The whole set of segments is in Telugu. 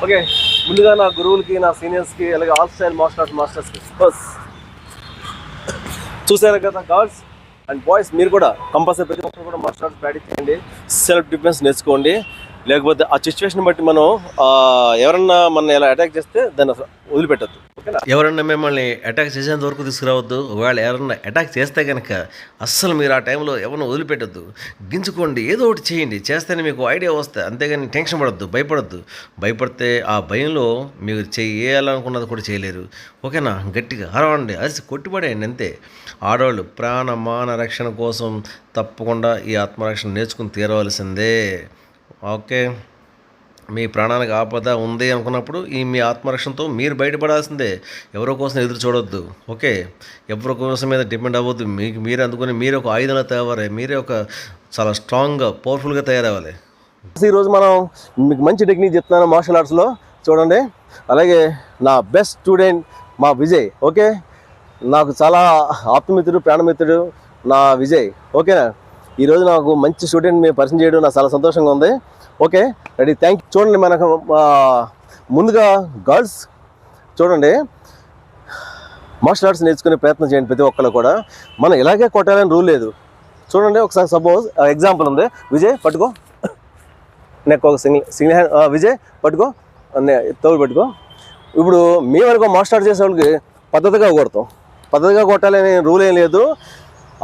ఓకే, ముందుగా నా గురువులకి, నా సీనియర్స్కి, అలాగే ఆల్ స్టైల్ మార్షల్ ఆర్ట్స్ మాస్టర్స్కి ఫస్ట్ చూసారు కదా గర్ల్స్ అండ్ బాయ్స్, మీరు కూడా కంపల్సరీ ప్రతి ఒక్కరు కూడా మార్షల్ ఆర్ట్స్ ప్రాక్టీస్ చేయండి, సెల్ఫ్ డిఫెన్స్ నేర్చుకోండి. లేకపోతే ఆ సిచ్యువేషన్ బట్టి మనం ఎవరన్నా మన ఎలా అటాక్ చేస్తే దాన్ని వదిలిపెట్టద్దు. ఓకేనా? ఎవరన్నా మిమ్మల్ని అటాక్ చేసేంత వరకు తీసుకురావద్దు. ఒకవేళ ఎవరన్నా అటాక్ చేస్తే కనుక అస్సలు మీరు ఆ టైంలో ఎవరిని వదిలిపెట్టద్దు, గించుకోండి, ఏదో ఒకటి చేయండి. చేస్తేనే మీకు ఐడియా వస్తాయి, అంతేగాని టెన్షన్ పడద్దు, భయపడద్దు. భయపడితే ఆ భయంలో మీరు చేయాలనుకున్నది కూడా చేయలేరు. ఓకేనా? గట్టిగా అరవండి, అరిసి కొట్టిపడేయండి అంతే. ఆడవాళ్ళు ప్రాణ మాన రక్షణ కోసం తప్పకుండా ఈ ఆత్మరక్షణ నేర్చుకుని తీరవలసిందే. ఓకే, మీ ప్రాణానికి ఆపద ఉంది అనుకున్నప్పుడు మీ ఆత్మరక్షణతో మీరు బయటపడాల్సిందే. ఎవరో కోసం ఎదురు చూడొద్దు. ఓకే, ఎవరి కోసం మీద డిపెండ్ అవ్వద్దు. మీకు మీరే అందుకొని మీరే ఒక ఆయుధంగా తయారవ్వాలి, మీరే ఒక చాలా స్ట్రాంగ్గా పవర్ఫుల్గా తయారవ్వాలి. ఈరోజు మనం మీకు మంచి టెక్నిక్ చెప్తున్నాను మార్షల్ ఆర్ట్స్లో, చూడండి. అలాగే నా బెస్ట్ స్టూడెంట్ మా విజయ్. ఓకే, నాకు చాలా ఆప్తమిత్రుడు, ప్రాణమిత్రుడు నా విజయ్. ఓకేనా? ఈరోజు నాకు మంచి స్టూడెంట్ మీరు పరిచయం చేయడం నాకు చాలా సంతోషంగా ఉంది. Okay, ready, thank you. చూడండి, మనకు ముందుగా గర్ల్స్ చూడండి, మార్షల్ ఆర్ట్స్ నేర్చుకునే ప్రయత్నం చేయండి ప్రతి ఒక్కరు కూడా. మనం ఇలాగే కొట్టాలని రూల్ లేదు. చూడండి, ఒకసారి సపోజ్ ఎగ్జాంపుల్ ఉంది. విజయ్ పట్టుకో, నెక్ ఒక సింగిల్ హ్యాండ్, విజయ్ పట్టుకో, తోడు పెట్టుకో. ఇప్పుడు మీ వరకు మార్షల్ ఆర్ట్స్ చేసే వాళ్ళకి పద్ధతిగా కొడతాం, పద్ధతిగా కొట్టాలని రూల్ ఏం లేదు.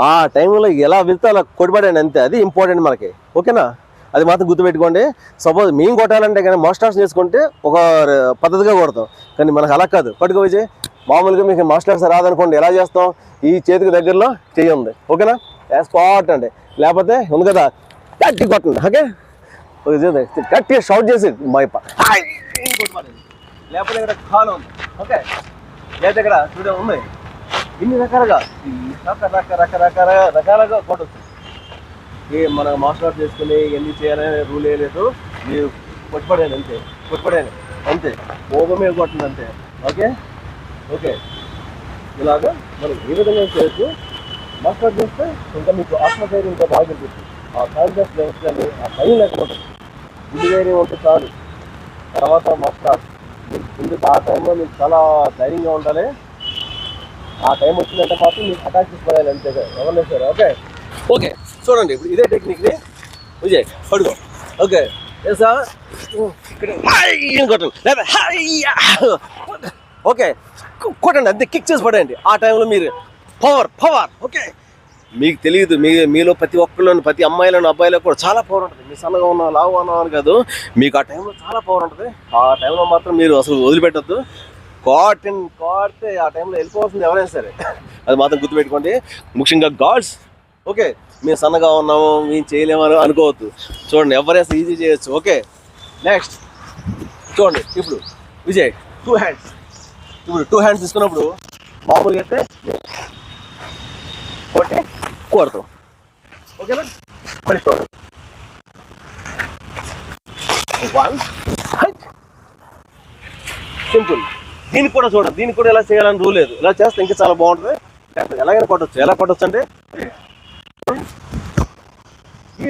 ఆ టైంలో ఎలా వెళ్తే అలా కొట్టుబడండి అంతే, అది ఇంపార్టెంట్ మనకి. ఓకేనా? అది మాత్రం గుర్తుపెట్టుకోండి. సపోజ్ మేము కొట్టాలంటే కానీ మార్షల్ ఆర్ట్స్ చేసుకుంటే ఒక పద్ధతిగా కొడతాం, కానీ మనకు అలా కాదు. పట్టుకో విజయ్. మామూలుగా మీకు మార్షల్ ఆర్ట్స్ రాదనుకోండి, ఎలా చేస్తాం? ఈ చేతికి దగ్గరలో చెయ్యి ఉంది. ఓకేనా? స్పాట్ అండి, లేకపోతే ఉంది కదా గట్టి కొట్టండి. ఓకే, గట్టిగా షౌట్ చేసి మైప, లేకపోతే ఇక్కడ ఖాన్ ఉంది. ఓకే, లేకపోతే ఇక్కడ చూడ ఉంది. ఇన్ని రకాలుగా రకరకాలుగా కొట్టచ్చు. మన మార్షల్ ఆర్ట్స్ చేసుకుని ఎన్ని చేయాలనే రూల్ ఏ లేదు. మీరు కొట్టుపడేది అంతే, కొట్టుపడేది అంతే, ఓగమే కొట్టండి అంతే. ఓకే ఓకే, ఇలాగా మనం ఏ విధంగా చేయొచ్చు. మార్షల్ ఆర్ట్స్ చేస్తే ఇంకా మీకు ఆత్మధైర్యం ఇంకా బాగా కనిపిస్తుంది. ఆ కాన్ఫిడెన్స్ లెవెల్స్ని, ఆ భయం లేకపోతే, బుద్ధి ధైర్యం ఉంటే చాలు. తర్వాత మార్షల్ ఆర్ట్స్ ఎందుకు ఆ టైంలో మీకు చాలా ధైర్యంగా ఉండాలి. ఆ టైం వచ్చిందంటే మాత్రం మీకు అటాక్ చేసుకోవాలి అంతే, ఎవరు సార్. ఓకే ఓకే, చూడండి, ఇప్పుడు ఇదే టెక్నిక్ని విజయ్ పడుకో. ఓకే, ఓకే కొట్టండి అంతే, కిక్ చేసి పడండి. ఆ టైంలో మీరు పవర్. ఓకే, మీకు తెలియదు, మీలో ప్రతి ఒక్కరిలోని, ప్రతి అమ్మాయిలోని అబ్బాయిలో కూడా చాలా పవర్ ఉంటుంది. మీ సన్నగా ఉన్నా, లావు ఉన్నా అని కాదు, మీకు ఆ టైంలో చాలా పవర్ ఉంటుంది. ఆ టైంలో మాత్రం మీరు అసలు వదిలిపెట్టద్దు. కోడితే ఆ టైంలో వెళ్ళిపోవాల్సింది ఎవరైనా సరే, అది మాత్రం గుర్తుపెట్టుకోండి. ముఖ్యంగా గాడ్స్. ఓకే, మేము సన్నగా ఉన్నాము, మేము చేయలేమని అనుకోవద్దు. చూడండి, ఎవరైనా ఈజీ చేయొచ్చు. ఓకే, నెక్స్ట్ చూడండి. ఇప్పుడు విజయ్ టూ హ్యాండ్స్ తీసుకున్నప్పుడు మామూలుగా అయితే కొడతాం. ఓకేనా? మళ్ళీ చూడండి, 1 సింపుల్. దీనికి కూడా చూడండి, దీనికి కూడా ఎలా చేయాలని రూల్ లేదు. ఇలా చేస్తే ఇంకా చాలా బాగుంటుంది. ఎలాగైనా కొట్టచ్చు. ఎలా కొట్టచ్చు అంటే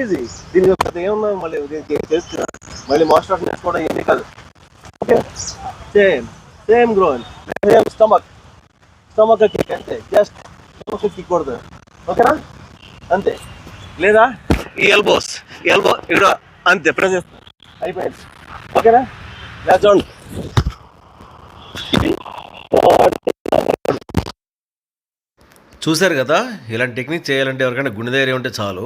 ఈజీ. దీనికి పెద్ద ఏమన్నా మళ్ళీ దీనికి తెలుసు, మళ్ళీ మార్షల్ ఆర్ట్స్ నేర్చుకోవడం ఏమీ కాదు. Okay, same grown, same stomach kick అంతే, జస్ట్ స్టమక్ కిక్ కొడుతుంది. ఓకేనా, అంతే. లేదా ఈ ఎల్బో ఇక్కడ అంతే ప్రెస్ చేస్తాను, అయిపోయింది. ఓకేనా, లేదా చూడండి. చూశారు కదా, ఇలాంటి టెక్నిక్ చేయాలంటే ఎవరికైనా గుండె ధైర్యం ఉంటే చాలు.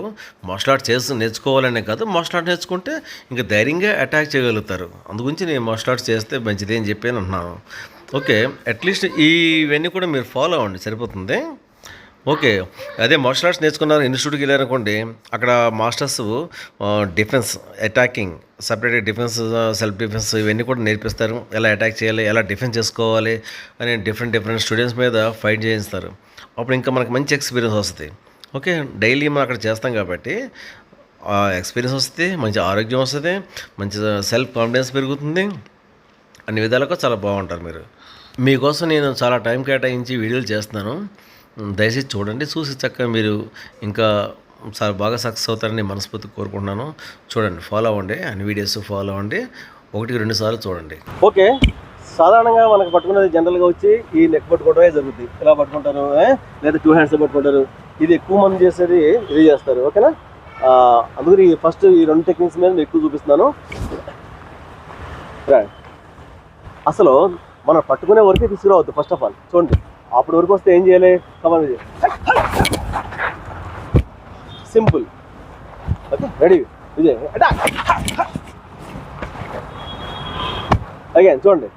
మార్షల్ ఆర్ట్ నేర్చుకోవాలనే కాదు, మార్షల్ ఆర్ట్ నేర్చుకుంటే ఇంకా ధైర్యంగా అటాక్ చేయగలుగుతారు. అందుగురించి నేను మార్షల్ ఆర్ట్స్ చేస్తే మంచిది అని చెప్పి అంటున్నాను. ఓకే, అట్లీస్ట్ ఇవన్నీ కూడా మీరు ఫాలో అవ్వండి, సరిపోతుంది. ఓకే, అదే మార్షల్ ఆర్ట్స్ నేర్చుకున్నారు, ఇన్స్టిట్యూట్కి వెళ్ళారనుకోండి, అక్కడ మాస్టర్స్ డిఫెన్స్, అటాకింగ్, సపరేట్గా డిఫెన్స్, సెల్ఫ్ డిఫెన్స్ ఇవన్నీ కూడా నేర్పిస్తారు. ఎలా అటాక్ చేయాలి, ఎలా డిఫెన్స్ చేసుకోవాలి అని డిఫరెంట్ స్టూడెంట్స్ మీద ఫైట్ చేయిస్తారు. అప్పుడు ఇంకా మనకు మంచి ఎక్స్పీరియన్స్ వస్తుంది. ఓకే, డైలీ మనం అక్కడ చేస్తాం కాబట్టి ఎక్స్పీరియన్స్ వస్తుంది, మంచి ఆరోగ్యం వస్తుంది, మంచి సెల్ఫ్ కాన్ఫిడెన్స్ పెరుగుతుంది. అన్ని విధాలుగా చాలా బాగుంటారు మీరు. మీకోసం నేను చాలా టైం కేటాయించి వీడియోలు చేస్తున్నాను, దయచేసి చూడండి. చూసి చక్కగా మీరు ఇంకా చాలా బాగా సక్సెస్ అవుతారని మనస్ఫూర్తి కోరుకుంటున్నాను. చూడండి, ఫాలో అవ్వండి, అన్ని వీడియోస్ ఫాలో అవ్వండి, 1-2 సార్లు చూడండి. ఓకే, సాధారణంగా మనకు పట్టుకునేది జనరల్గా వచ్చి ఈ నెక్ పట్టుకోవడమే జరుగుతుంది. ఇలా పట్టుకుంటారు, లేదా 2 హ్యాండ్స్ పట్టుకుంటారు. ఇది ఎక్కువ మంది చేసేది ఇది చేస్తారు. ఓకేనా, అందుకని ఫస్ట్ ఈ 2 టెక్నిక్స్ మీద ఎక్కువ చూపిస్తున్నాను. అసలు మనం పట్టుకునే వరకే తీసుకురావద్దు. ఫస్ట్ ఆఫ్ ఆల్ చూడండి, అప్పటి వరకు వస్తే ఏం చేయాలి, command simple. Okay, ready, Vijay attack again. చూడండి,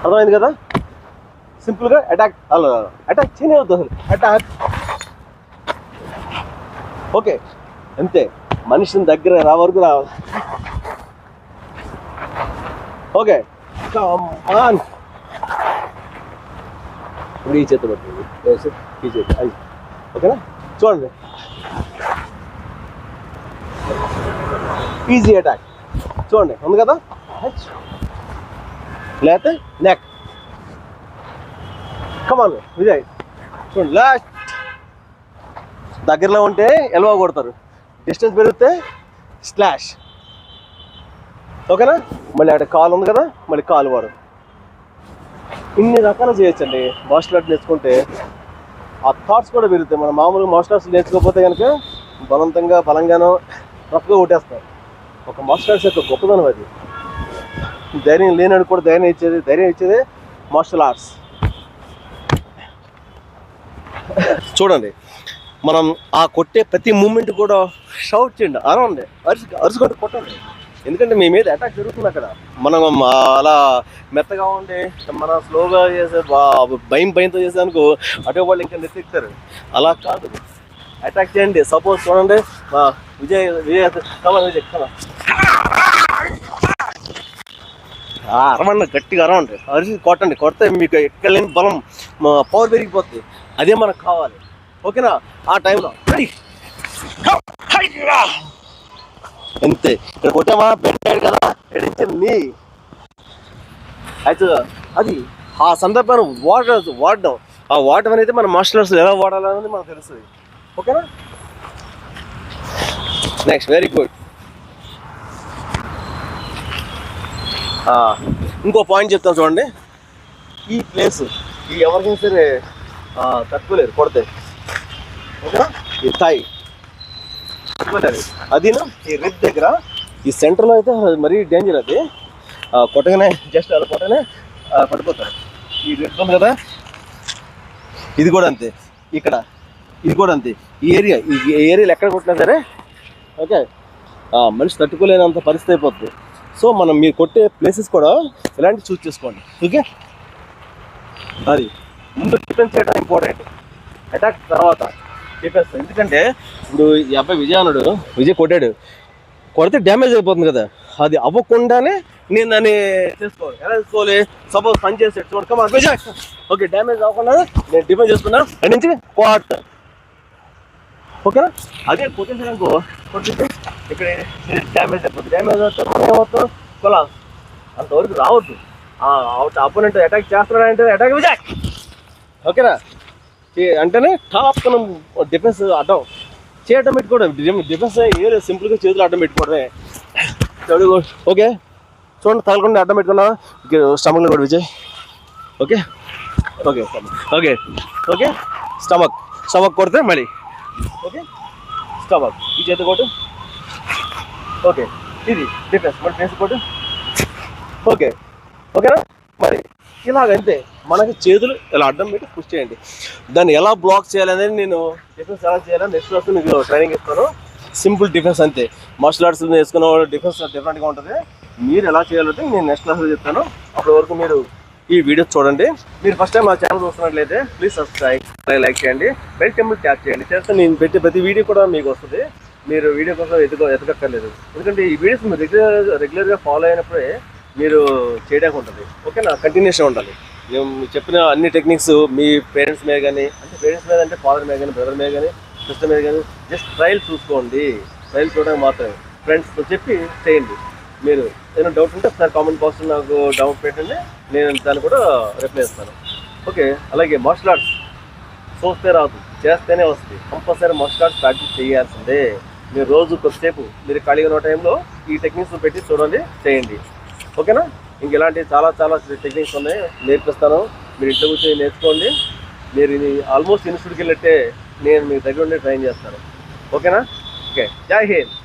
అర్థమైంది కదా, సింపుల్గా అటాక్. అటాక్ చేయవద్దు అసలు, అటాక్. ఓకే, అంతే, మనిషిని దగ్గర రా వరకు రావాలి. ఓకే, ఇప్పుడు ఈ చేత పడుతుంది, ఈ చేత అది. ఓకేనా, చూడండి, ఈజీ అటాక్. చూడండి, ఉంది కదా, లేకపోతే నెక్. కమాన్ విజయ్, చూడండి, లాస్ట్. దగ్గరలో ఉంటే ఎల్బో కొడతారు, డిస్టెన్స్ పెరిగితే స్లాష్. ఓకేనా, మళ్ళీ అక్కడ కాలు ఉంది కదా, మళ్ళీ కాలు వాడు. ఇన్ని రకాలు చేయొచ్చండి మార్షల్ ఆర్ట్స్ నేర్చుకుంటే. ఆ థాట్స్ కూడా పెరుగుతాయి. మనం మామూలుగా మార్షల్ ఆర్ట్స్ నేర్చుకోకపోతే కనుక బలంగానో రఫ్గా కొట్టేస్తారు. ఒక మార్షల్ ఆర్ట్స్ యొక్క గొప్పదనం అది. ధైర్యం లేనాడు కూడా ధైర్యం ఇచ్చేది మార్షల్ ఆర్ట్స్. చూడండి, మనం ఆ కొట్టే ప్రతి మూమెంట్ కూడా షౌట్ చేయండి, అరవండి, అరుచుకుంటూ కొట్టండి. ఎందుకంటే మీ మీద అటాక్ జరుగుతుంది అక్కడ. మనం అలా మెత్తగా ఉండి మన స్లోగా చేసే భయంతో చేసేందుకు అటు వాళ్ళు ఇంకా నెత్తిస్తారు. అలా కాదు, అటాక్ చేయండి. సపోజ్ చూడండి, విజయ్ అరవన్న, గట్టిగా అరవండి, అరిచి కొట్టండి. కొడితే మీకు ఎక్కడ లేని బలం, పవర్ పెరిగిపోతుంది. అదే మనకు కావాలి. ఓకేనా, ఆ టైంలో అంతే. ఇక్కడ కొట్టామా, పెట్టాడు కదా, నీ అయితే అది ఆ సందర్భాన్ని వాడడం. ఆ వాడడం అనేది మన మార్షల్ ఆర్ట్స్ ఎలా వాడాలనేది మనకు తెలుస్తుంది. ఓకేనా, నెక్స్ట్, వెరీ గుడ్. ఇంకో పాయింట్ చెప్తాను చూడండి. ఈ ప్లేస్ ఎవరికైనా సరే తట్టుకోలేరు కొడితే. ఓకేనా, ఈ థాయ్ అది ఈ రిబ్ దగ్గర, ఈ సెంటర్లో అయితే మరీ డేంజర్. అది కొట్టగానే జస్ట్ అలా కొట్టగానే పడిపోతారు. ఈ రిబ్ ఉంది కదా, ఇది కూడా అంతే. ఇక్కడ ఇది కూడా అంతే. ఈ ఏరియాలో ఎక్కడ కొట్టినా సరే ఓకే మనిషి తట్టుకోలేనంత పరిస్థితి అయిపోతుంది. సో మీరు కొట్టే ప్లేసెస్ కూడా ఇలాంటివి చూస్ చేసుకోండి. ఓకే, అది ముందు డిఫెన్స్ చేయడం ఇంపార్టెంట్, అటాక్ తర్వాత డిఫెన్స్. ఎందుకంటే ఇప్పుడు ఈ అబ్బాయి విజయ్ కొడితే డ్యామేజ్ అయిపోతుంది కదా, అది అవ్వకుండానే నేను దాన్ని చేసుకోవాలి. ఎలా చేసుకోవాలి, సపోజ్ పని చేసి చూడక విజయ్ ఓకే డ్యామేజ్ అవ్వకుండా నేను డిఫెన్స్ చేసుకున్నా అక్కడి నుంచి క్వార్ట్. ఓకేనా, అదే కొట్టేసానుకో కొట్టితే ఇక్కడ డ్యామేజ్ అయిపోతుంది. డ్యామేజ్ అవుతుంది, ఏమవుతుంది, కొలాస్. అంతవరకు రావద్దు. అపోనెంట్ అటాక్ చేస్తున్నాడంటే అటాక్ విజయ్. ఓకేనా, అంటేనే టాప్ మనం డిఫెన్స్ అడ్డం చేయటం పెట్టుకోవడం డిఫెన్స్ ఏ సింపుల్గా చేతులు అడ్డం పెట్టుకోవడమే. ఓకే చూడండి, తగలకుండా అడ్డం పెట్టుకున్నా స్టమక్లో కూడా Vijay. Okay okay okay okay stomach కొడితే మళ్ళీ ఓకే స్టమక్ ఈ చేతి కొట్టు. ఓకే ఇది డిఫెన్స్ మళ్ళీ ఫేస్ కొట్టు. ఓకే ఓకేనా. మరి ఇలాగంతే మనకి చేతులు ఇలా అడ్డం పెట్టి పుష్ చేయండి. దాన్ని ఎలా బ్లాక్ చేయాలనేది నేను డిఫెన్స్ ఎలా చేయాలని నెక్స్ట్ క్లాస్ మీకు ట్రైనింగ్ ఇస్తాను. సింపుల్ డిఫెన్స్ అంతే. మార్షల్ ఆర్ట్స్ నేర్చుకున్న డిఫెన్స్ డిఫరెంట్గా ఉంటుంది. మీరు ఎలా చేయాలంటే నేను నెక్స్ట్ క్లాస్లో చెప్తాను. అప్పటి వరకు మీరు ఈ వీడియో చూడండి. మీరు ఫస్ట్ టైం మా ఛానల్ చూస్తున్నట్లయితే ప్లీజ్ సబ్స్క్రైబ్, లైక్ చేయండి, బెల్ సింబల్ ట్యాప్ చేయండి. చేస్తే నేను పెట్టే ప్రతి వీడియో కూడా మీకు వస్తుంది. మీరు వీడియో కోసం ఎతకక్కర్లేదు. ఎందుకంటే ఈ వీడియోస్ మీరు రెగ్యులర్గా ఫాలో అయినప్పుడే మీరు చేయడానికి ఉంటుంది. ఓకేనా, కంటిన్యూషన్ ఉండాలి. మేము చెప్పిన అన్ని టెక్నిక్స్ మీ పేరెంట్స్ మీద కానీ, అంటే పేరెంట్స్ మీద అంటే ఫాదర్ మీద కానీ, బ్రదర్ మీద కానీ, సిస్టర్ మీద కానీ జస్ట్ ట్రయల్ చూసుకోండి. ట్రయల్ చూడడానికి మాత్రమే. ఫ్రెండ్స్తో చెప్పి చేయండి. మీరు ఏదైనా డౌట్ ఉంటే ఒకసారి కామెంట్ బాక్స్లో నాకు డౌట్ పెట్టండి, నేను దాన్ని కూడా రిప్లై ఇస్తాను. ఓకే, అలాగే మార్షల్ ఆర్ట్స్ చూస్తే రాదు, చేస్తేనే వస్తుంది. కంపల్సరీ మార్షల్ ఆర్ట్స్ ప్రాక్టీస్ చేయాల్సిందే. మీరు రోజు కొద్దిసేపు మీరు ఖాళీగా ఉన్న టైంలో ఈ టెక్నిక్స్ పెట్టి చూడండి, చేయండి. ఓకేనా. ఇంక ఇలాంటి చాలా టెక్నిక్స్ ఉన్నాయి, నేర్పిస్తాను. మీరు ఇంట్లో కూర్చొని నేర్చుకోండి. మీరు ఇది ఆల్మోస్ట్ ఇన్స్టిట్యూట్కి వెళ్ళినట్టే నేను మీ దగ్గర ఉండి ట్రైన్ చేస్తాను. ఓకేనా. ఓకే, జై హింద్.